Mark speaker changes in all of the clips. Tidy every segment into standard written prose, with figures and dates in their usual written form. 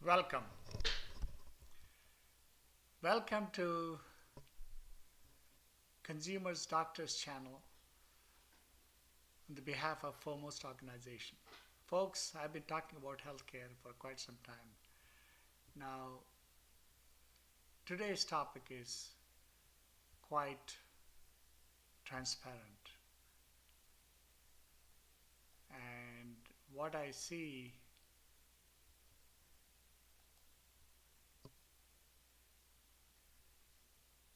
Speaker 1: Welcome. Welcome to Consumers Doctors channel on the behalf of Foremost Organization. Folks, I've been talking about healthcare for quite some time. Now, today's topic is quite transparent. And what I see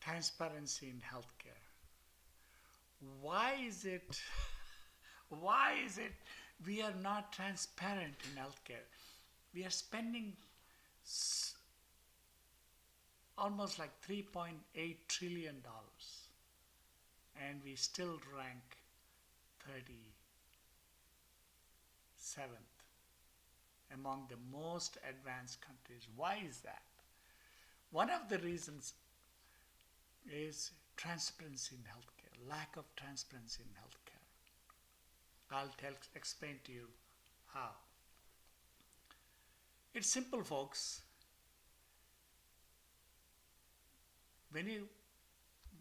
Speaker 1: transparency in healthcare. Why is it we are not transparent in healthcare? We are spending almost like $3.8 trillion and we still rank 37th among the most advanced countries. Why is that? One of the reasons is transparency in healthcare, lack of transparency in healthcare. I'll explain to you how. It's simple, folks. When you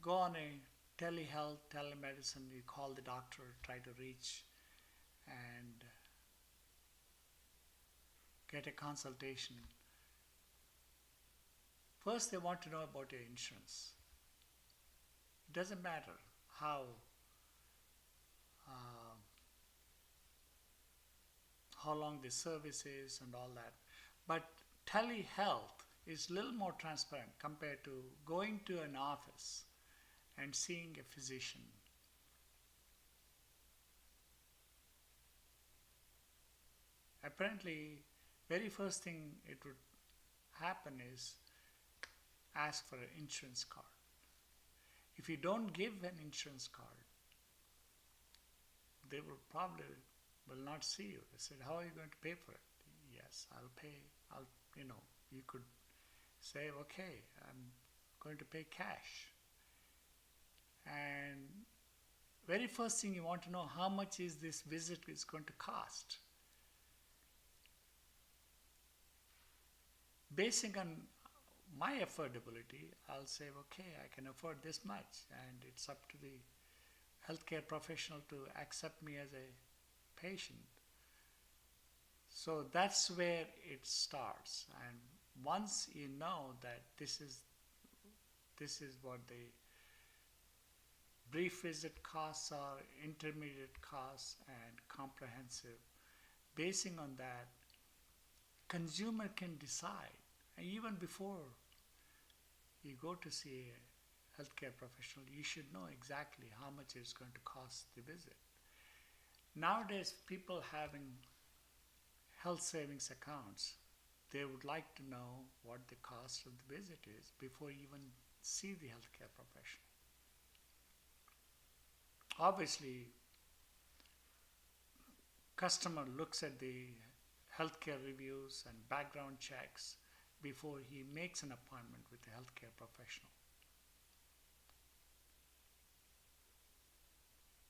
Speaker 1: go on a telehealth, telemedicine, you call the doctor, try to reach and get a consultation. First, they want to know about your insurance. It doesn't matter how long the service is and all that. But telehealth is a little more transparent compared to going to an office and seeing a physician. Apparently, very first thing it would happen is ask for an insurance card. If you don't give an insurance card, they will probably will not see you. They said, how are you going to pay for it? Yes, I'll pay. You could say, okay, I'm going to pay cash. And very first thing you want to know, how much is this visit is going to cost? Basing on my affordability, I'll say, okay, I can afford this much, and it's up to the healthcare professional to accept me as a patient. So that's where it starts. And once you know that this is what the brief visit costs are, intermediate costs, and comprehensive, basing on that, consumer can decide. And even before you go to see a healthcare professional, you should know exactly how much it's going to cost the visit. Nowadays, people having health savings accounts, they would like to know what the cost of the visit is before you even see the healthcare professional. Obviously, customer looks at the healthcare reviews and background checks before he makes an appointment with a healthcare professional.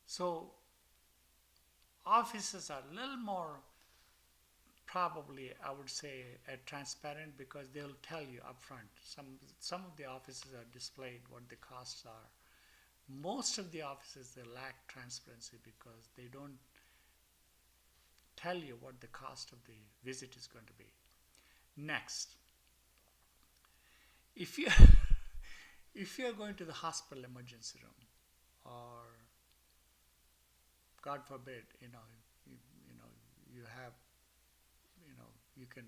Speaker 1: So offices are a little more, probably I would say, transparent, because they'll tell you upfront. Some of the offices are displayed what the costs are. Most of the offices, they lack transparency because they don't tell you what the cost of the visit is going to be. Next, if you're going to the hospital emergency room, or God forbid, you can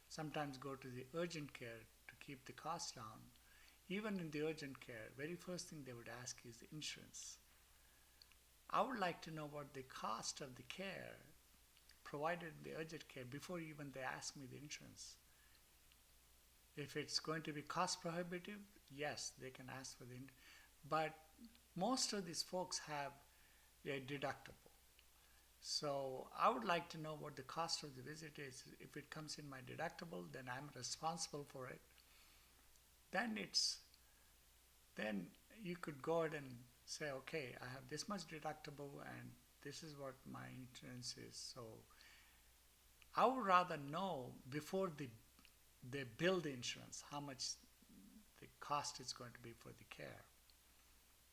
Speaker 1: sometimes go to the urgent care to keep the costs down. Even in the urgent care, very first thing they would ask is the insurance. I would like to know what the cost of the care provided in the urgent care before even they ask me the insurance. If it's going to be cost prohibitive, yes, they can ask for the but most of these folks have a deductible. So I would like to know what the cost of the visit is. If it comes in my deductible, then I'm responsible for it. Then you could go ahead and say, okay, I have this much deductible and this is what my insurance is. So I would rather know before the they bill the insurance, how much the cost is going to be for the care.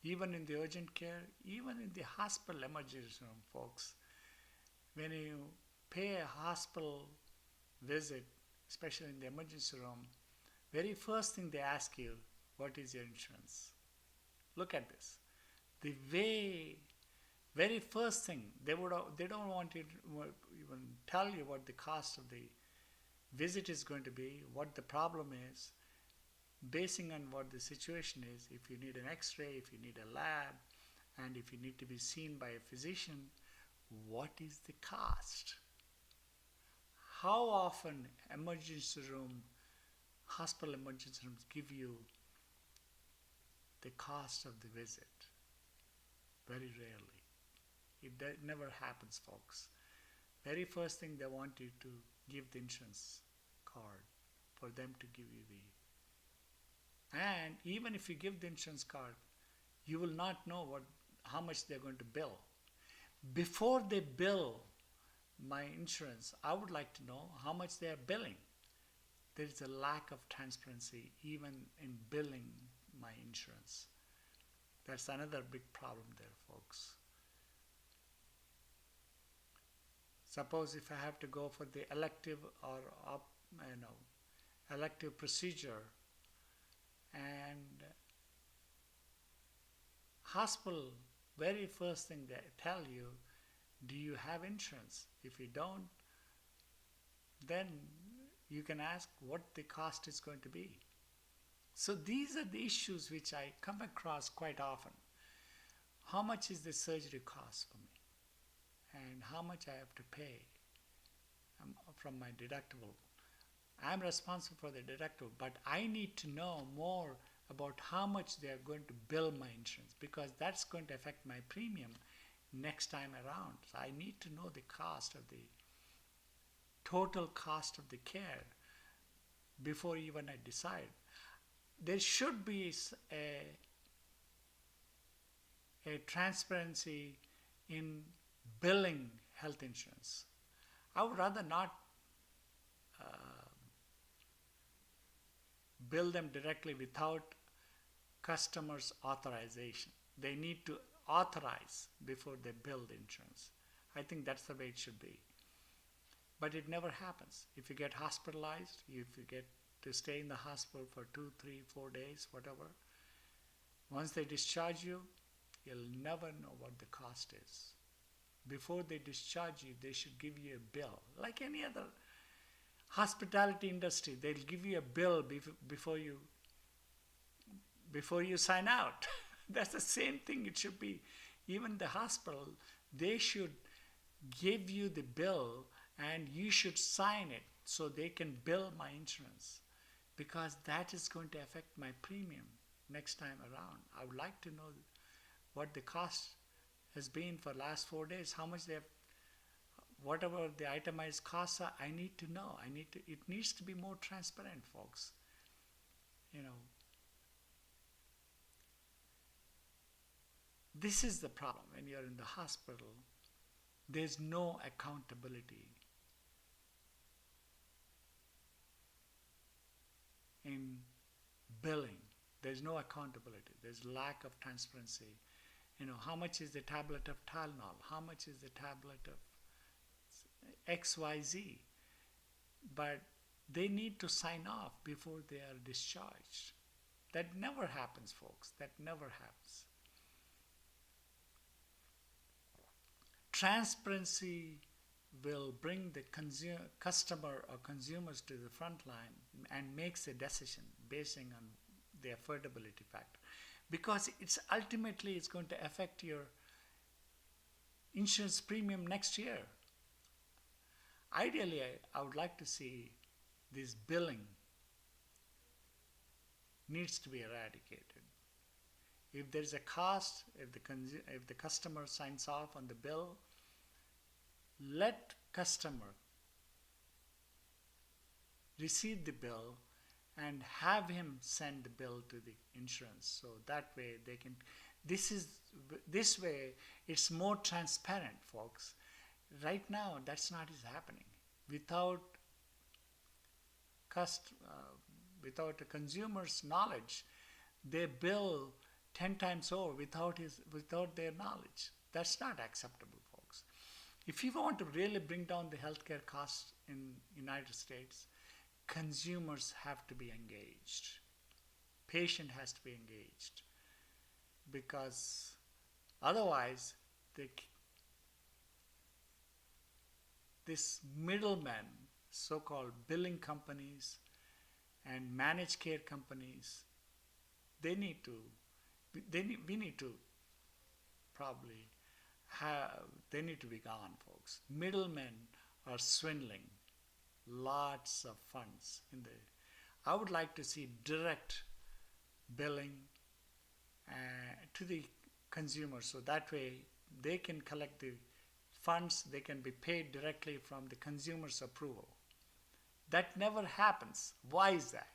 Speaker 1: Even in the urgent care, even in the hospital emergency room, folks, when you pay a hospital visit, especially in the emergency room, very first thing they ask you, what is your insurance? Look at this. The very first thing, they don't want to even tell you what the cost of the visit is going to be, what the problem is, basing on what the situation is. If you need an x-ray, if you need a lab, and if you need to be seen by a physician, what is the cost? How often hospital emergency rooms give you the cost of the visit? Very rarely. It never happens, folks. Very first thing, they want you to give the insurance card for them to give you the. And even if you give the insurance card, you will not know how much they're going to bill. Before they bill my insurance, I would like to know how much they are billing. There is a lack of transparency even in billing my insurance. That's another big problem there, folks. Suppose if I have to go for the elective or elective procedure, and hospital, very first thing they tell you, do you have insurance? If you don't, then you can ask what the cost is going to be. So these are the issues which I come across quite often. How much is the surgery cost for me? And how much I have to pay from my deductible. I'm responsible for the deductible, but I need to know more about how much they are going to bill my insurance, because that's going to affect my premium next time around. So I need to know the cost of the total cost of the care before even I decide. There should be a transparency in billing health insurance. I would rather not bill them directly without customers' authorization. They need to authorize before they bill the insurance. I think that's the way it should be. But it never happens. If you get hospitalized, if you get to stay in the hospital for 2, 3, 4 days, whatever, once they discharge you, you'll never know what the cost is. Before they discharge you, they should give you a bill. Like any other hospitality industry, they'll give you a bill before you sign out. That's the same thing it should be. Even the hospital, they should give you the bill and you should sign it so they can bill my insurance, because that is going to affect my premium next time around. I would like to know what the cost has been for last 4 days, how much they have, whatever the itemized costs are. I need to know. It needs to be more transparent, folks. This is the problem. When you're in the hospital, there's no accountability in billing. There's no accountability. There's lack of transparency. How much is the tablet of Tylenol? How much is the tablet of XYZ? But they need to sign off before they are discharged. That never happens, folks. That never happens. Transparency will bring the customer or consumers to the front line and makes a decision basing on the affordability factor, because it's going to affect your insurance premium next year. Ideally, I would like to see this billing needs to be eradicated. If there's a cost, if the customer signs off on the bill, let customer receive the bill and have him send the bill to the insurance, so that way they can. This way it's more transparent, folks. Right now, that's not happening. Without without a consumer's knowledge, they bill 10 times over without their knowledge. That's not acceptable, folks. If you want to really bring down the healthcare costs in United States, consumers have to be engaged. Patient has to be engaged, because otherwise this middleman, so-called billing companies and managed care companies, we need to probably they need to be gone, folks. Middlemen are swindling lots of funds I would like to see direct billing to the consumer, so that way they can collect the funds, they can be paid directly from the consumer's approval. That never happens. Why is that?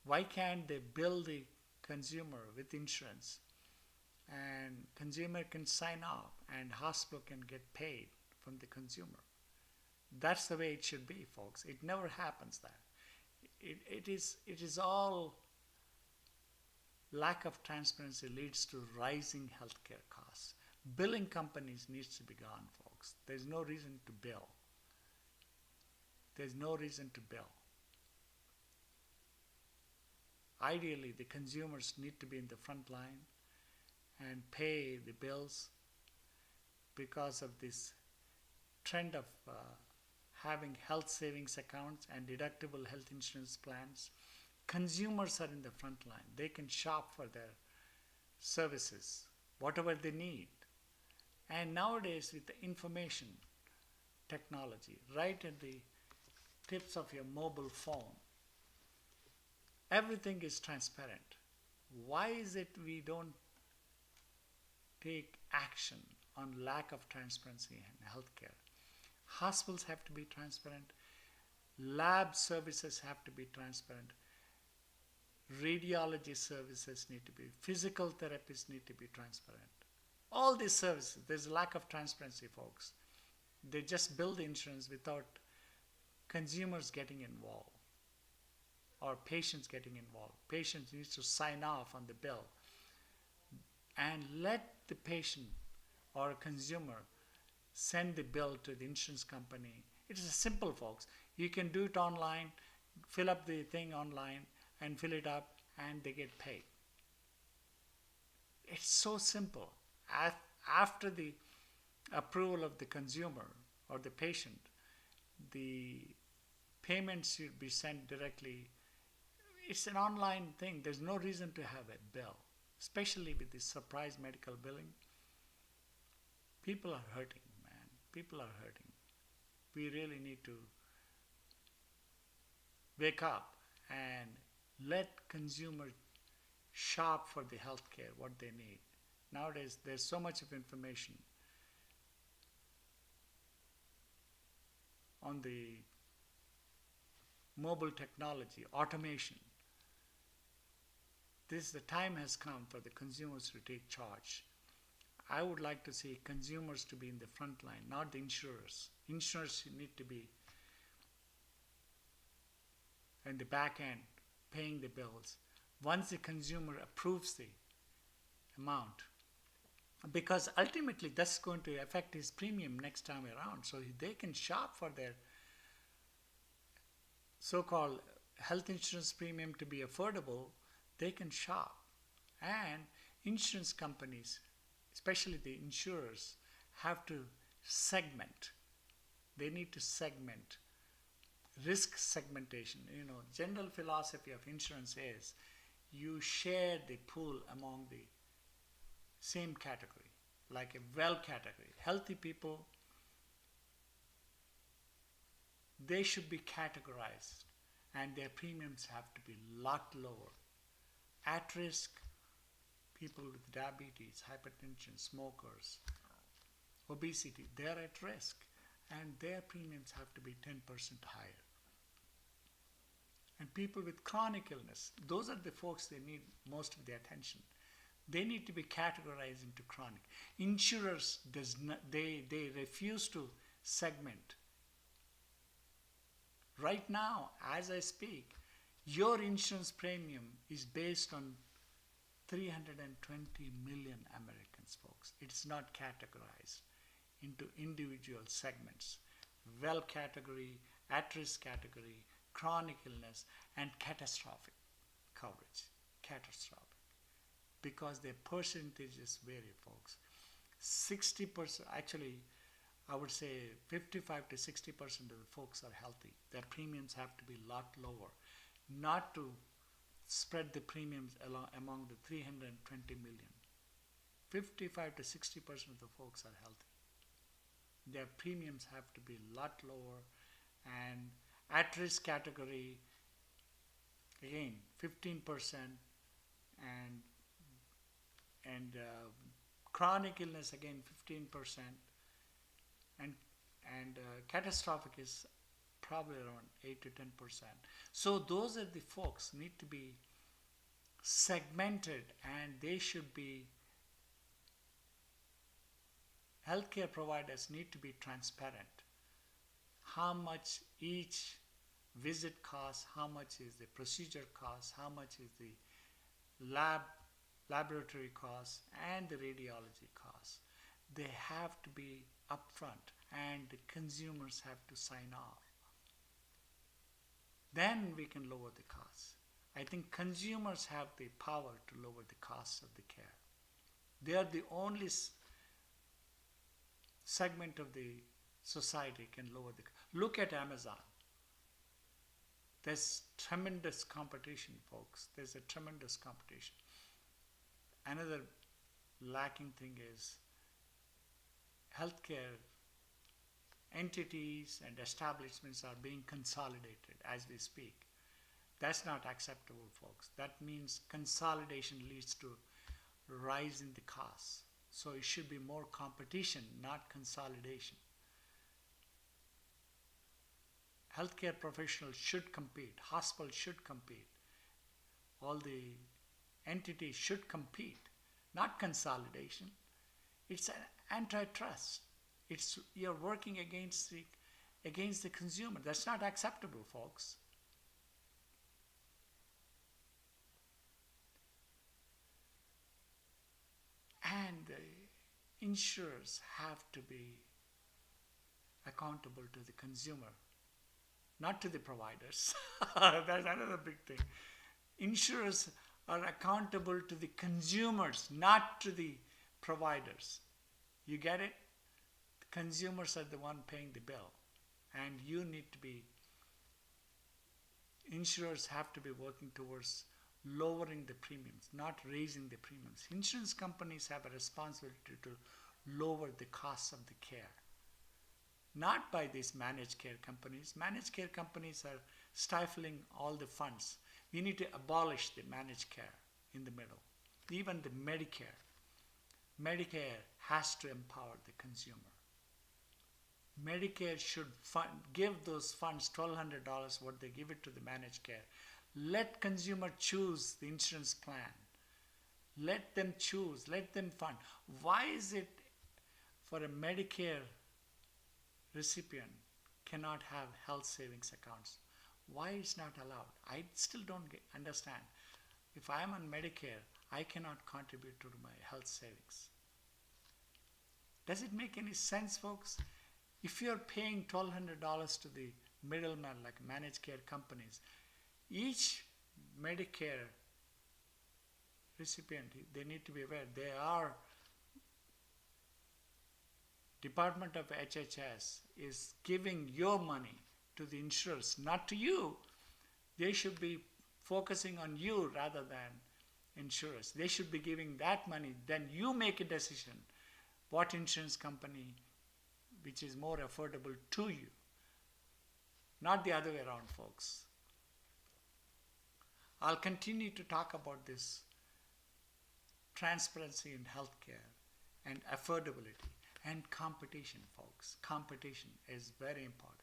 Speaker 1: Why can't they bill the consumer with insurance, and consumer can sign off and hospital can get paid from the consumer? That's the way it should be, folks. It never happens that. It is all lack of transparency leads to rising healthcare costs. Billing companies needs to be gone, folks. There's no reason to bill. There's no reason to bill. Ideally, the consumers need to be in the front line and pay the bills, because of this trend of having health savings accounts and deductible health insurance plans. Consumers are in the front line. They can shop for their services, whatever they need. And nowadays, with the information technology, right at the tips of your mobile phone, everything is transparent. Why is it we don't take action on lack of transparency in healthcare? Hospitals have to be transparent. Lab services have to be transparent. Radiology services need to be, physical therapists need to be transparent. All these services, there's a lack of transparency, folks. They just bill the insurance without consumers getting involved or patients getting involved. Patients need to sign off on the bill and let the patient or consumer send the bill to the insurance company. It is simple, folks. You can do it online, fill up the thing online and fill it up, and they get paid. It's so simple. After the approval of the consumer or the patient, the payments should be sent directly. It's an online thing. There's no reason to have a bill, especially with this surprise medical billing. People are hurting, man. People are hurting. We really need to wake up and let consumers shop for the healthcare, what they need. Nowadays, there's so much of information on the mobile technology, automation. The time has come for the consumers to take charge. I would like to see consumers to be in the front line, not the insurers. Insurers need to be in the back end, paying the bills. Once the consumer approves the amount, because ultimately that's going to affect his premium next time around, so they can shop for their so-called health insurance premium to be affordable. They can shop. And insurance companies, especially the insurers, have to segment. They need to segment. Risk segmentation. General philosophy of insurance is you share the pool among the same category, like a well category. Healthy people, they should be categorized and their premiums have to be a lot lower. At risk, people with diabetes, hypertension, smokers, obesity, they're at risk and their premiums have to be 10% higher. And people with chronic illness, those are the folks they need most of the attention. They need to be categorized into chronic. Insurers, they refuse to segment Right now, as I speak, your insurance premium is based on 320 million Americans, folks. It's not categorized into individual segments. Well category, at-risk category, chronic illness, and catastrophic coverage. Catastrophic. Because their percentages vary, folks. 60%, actually, I would say 55 to 60% of the folks are healthy. Their premiums have to be a lot lower, not to spread the premiums among the 320 million. 55 to 60% of the folks are healthy. Their premiums have to be a lot lower, and at-risk category, again, 15%, and chronic illness, again, 15%, and catastrophic is probably around 8 to 10%. So those are the folks need to be segmented, and they should be, healthcare providers need to be transparent. How much each visit costs, how much is the procedure cost, how much is the laboratory costs, and the radiology costs. They have to be upfront, and the consumers have to sign off. Then we can lower the costs. I think consumers have the power to lower the costs of the care. They are the only segment of the society can lower the. Look at Amazon. There's tremendous competition, folks. There's a tremendous competition. Another lacking thing is healthcare entities and establishments are being consolidated as we speak. That's not acceptable, folks. That means consolidation leads to rise in the costs. So it should be more competition, not consolidation. Healthcare professionals should compete. Hospitals should compete. All the entities should compete, not consolidation. It's an antitrust. You're working against the consumer. That's not acceptable, folks. And the insurers have to be accountable to the consumer, not to the providers. That's another big thing. Insurers are accountable to the consumers, not to the providers. You get it? The consumers are the one paying the bill. And you need to be, insurers have to be working towards lowering the premiums, not raising the premiums. Insurance companies have a responsibility to lower the costs of the care. Not by these managed care companies. Managed care companies are stifling all the funds. We need to abolish the managed care in the middle. Even the Medicare. Medicare has to empower the consumer. Medicare should give those funds, $1,200, what they give it to the managed care. Let consumer choose the insurance plan. Let them choose, let them fund. Why is it for a Medicare recipient cannot have health savings accounts? Why is not allowed? I still don't understand. If I am on Medicare, I cannot contribute to my health savings. Does it make any sense, folks? If you're paying $1,200 to the middleman, like managed care companies, each Medicare recipient, they need to be aware, they are, Department of HHS is giving your money to the insurers, not to you. They should be focusing on you rather than insurers. They should be giving that money. Then you make a decision what insurance company which is more affordable to you. Not the other way around, folks. I'll continue to talk about this transparency in healthcare and affordability and competition, folks. Competition is very important.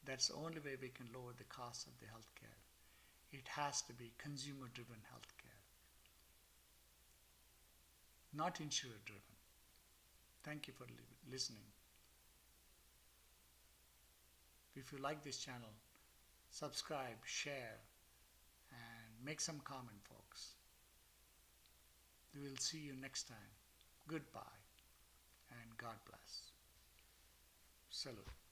Speaker 1: That's the only way we can lower the cost of the healthcare. It has to be consumer-driven healthcare, not insurer-driven. Thank you for listening. If you like this channel, subscribe, share, and make some comment, folks. We will see you next time. Goodbye and God bless. Salute.